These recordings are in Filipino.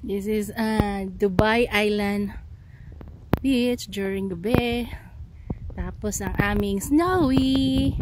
This is Dubai Island Beach during gabi. Tapos ang aming snowy.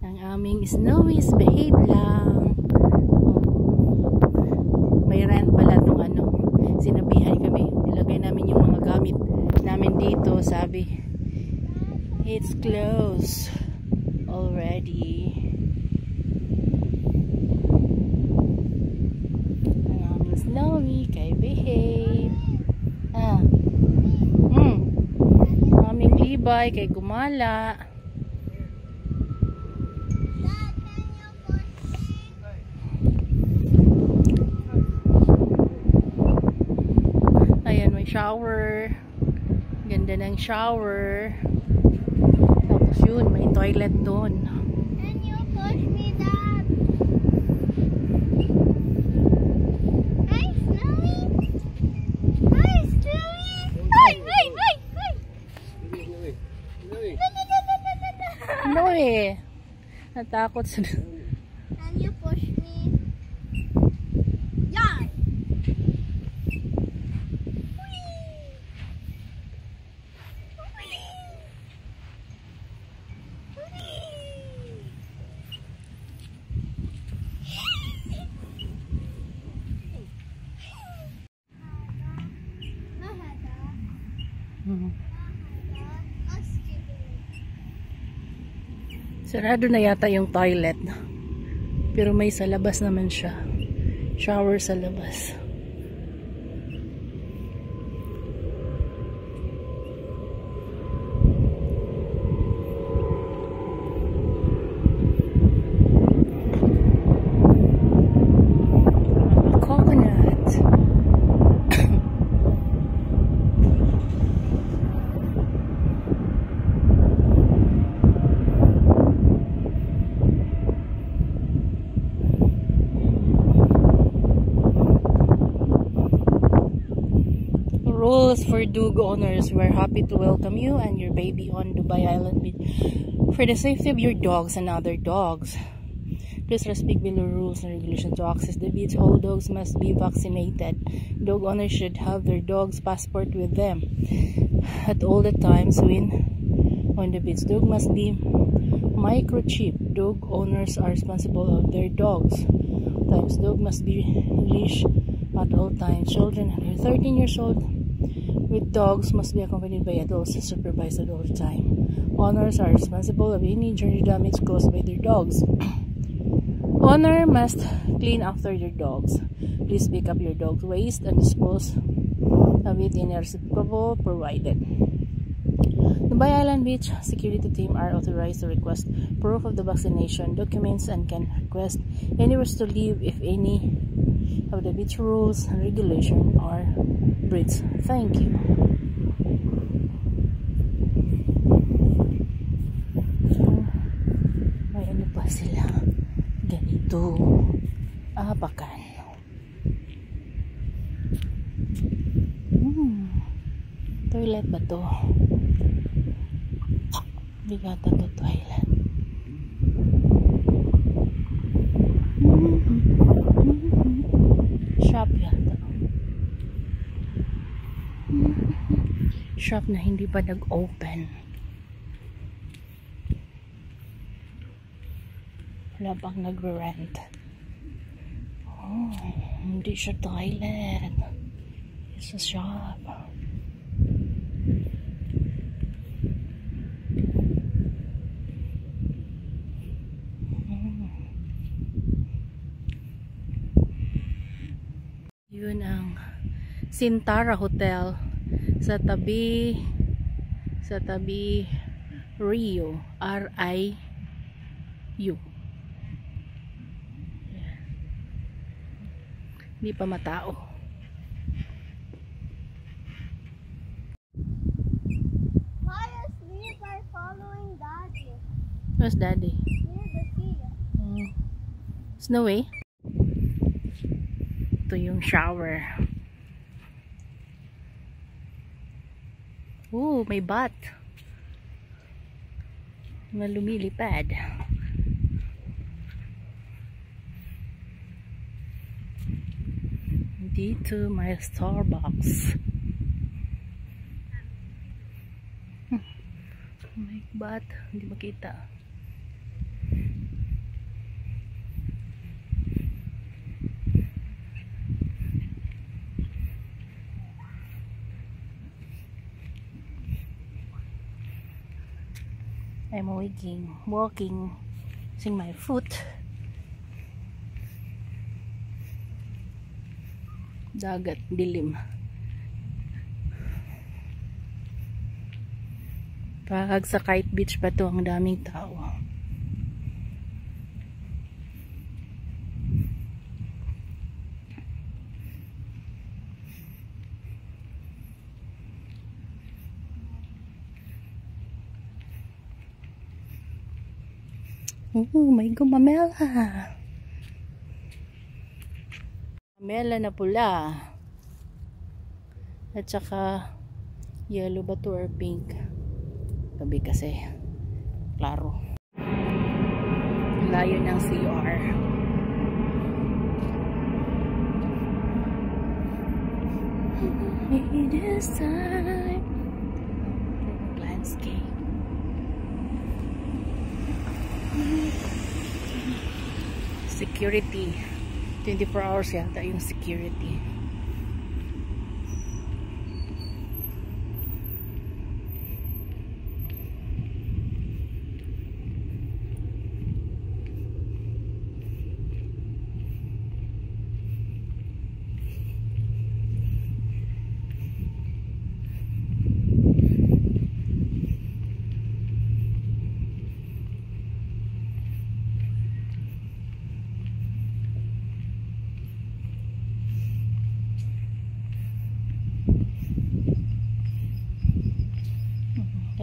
Ang aming snowy is behave lang. May rent pala itong ano. Sinabihan kami. Nilagay namin yung mga gamit namin dito. Sabi, it's closed already. Ang aming snowy kay behave. Aming libay kay gumala. Ayan, may shower. Ganda ng shower. Tapos yun, may toilet doon. Can you push me, Dad? Hi, Snowy. Hi, Snowy. Hi, hi, hi, hi. No eh. Natakot sa... Can you push me? Yeah. Sarado na yata yung toilet. Pero may sa labas naman siya. Shower sa labas. Coconut. Rules for dog owners. We're happy to welcome you and your baby on Dubai Island Beach. For the safety of your dogs and other dogs, please respect below rules and regulations to access the beach. All dogs must be vaccinated. Dog owners should have their dog's passport with them at all the times when on the beach. Dog must be microchipped. Dog owners are responsible of their dogs. Dog must be leashed at all times. Children under 13 years old with dogs must be accompanied by adults and supervised at all the time. Owners are responsible of any injury damage caused by their dogs. Owner must clean after their dogs. Please pick up your dog's waste and dispose of it in a receptacle provided. Dubai Island Beach security team are authorized to request proof of the vaccination documents and can request anywhere to leave if any of the beach rules and regulations are breached. Thank you. May ano pa sila? Ganito. Abakan. Toilet ba to? Hindi gata to toilet. Shop yata. Shop na hindi pa nag-open. Wala pang nag-rent. Oh, hindi siya toilet. It's a shop. Yun ang Sintara Hotel sa tabi Rio, R-I-U. Hindi pa matao. Why is we by following Daddy? Where's Daddy? Near the sea. Snowy? Ito yung shower. Oh, may bat na lumilipad. Dito may Starbucks. May bat, hindi makita. I'm walking, using my foot. Dagat, dilim. Pag sa Kite Beach pa to, ang daming tao. May gumamela. Mamela na pula. At saka yellow ba to or pink? Gabi kasi. Klaro. Layo ng CR. It is time. Landscape. Security. 24 hours yata yung security.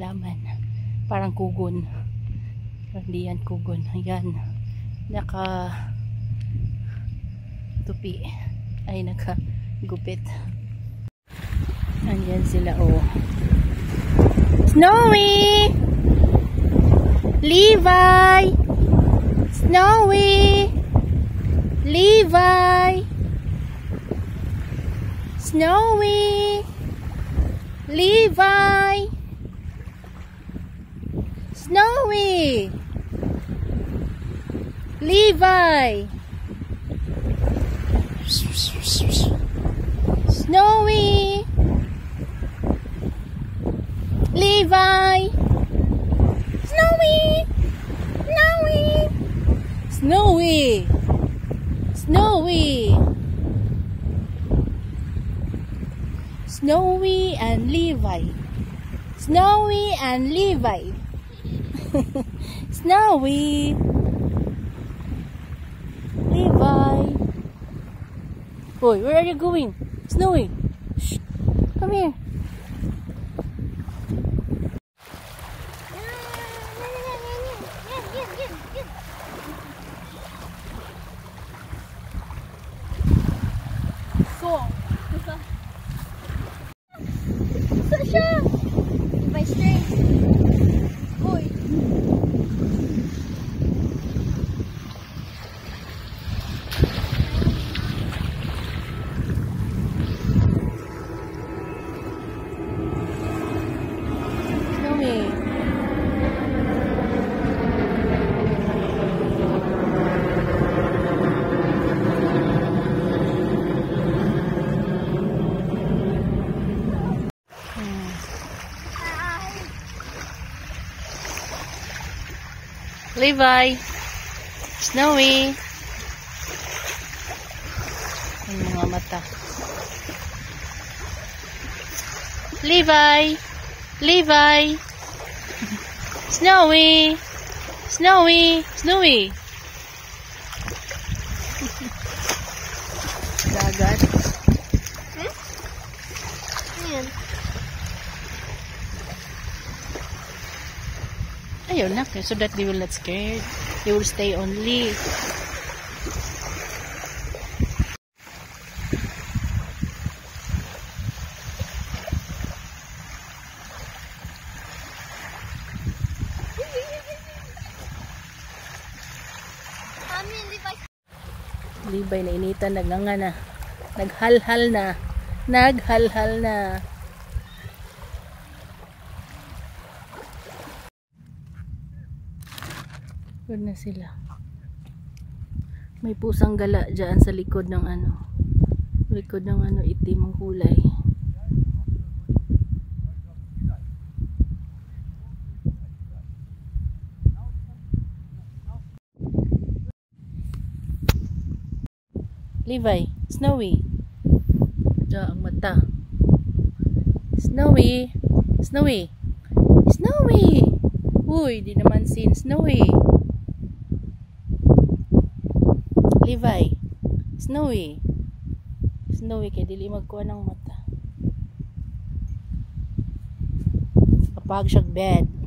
Laman. Parang kugon. Hindi yan kugon. Ayan. Naka tupi. Ay, naka gupit. Ayan sila, oh. Snowy! Levi! Snowy! Levi! Snowy! Levi! Snowy! Levi! Snowy! Levi! Snowy! Snowy! Snowy! Snowy! Snowy and Levi. Snowy and Levi. Snowy, Levi. Boy, where are you going? Snowy, shh, come here. So, Sasha, by straight. Boy. Levi, Snowy. Ang mga mata. Levi, Levi, Snowy, Snowy, Snowy. Dagat. Ayan. Ayun na, so that they will not scared. They will stay only. Levi na initan, nagnganga na. Naghalhal na. Naghalhal na. Good na sila. May pusang gala dyan sa likod ng ano. Likod ng ano, itim ang kulay. Levi, Snowy. Diyan ang mata. Snowy. Snowy. Snowy. Uy, di naman sin Snowy. Levi. Snowy. Snowy kay dili magkuha ng mata. Kapag siya bed.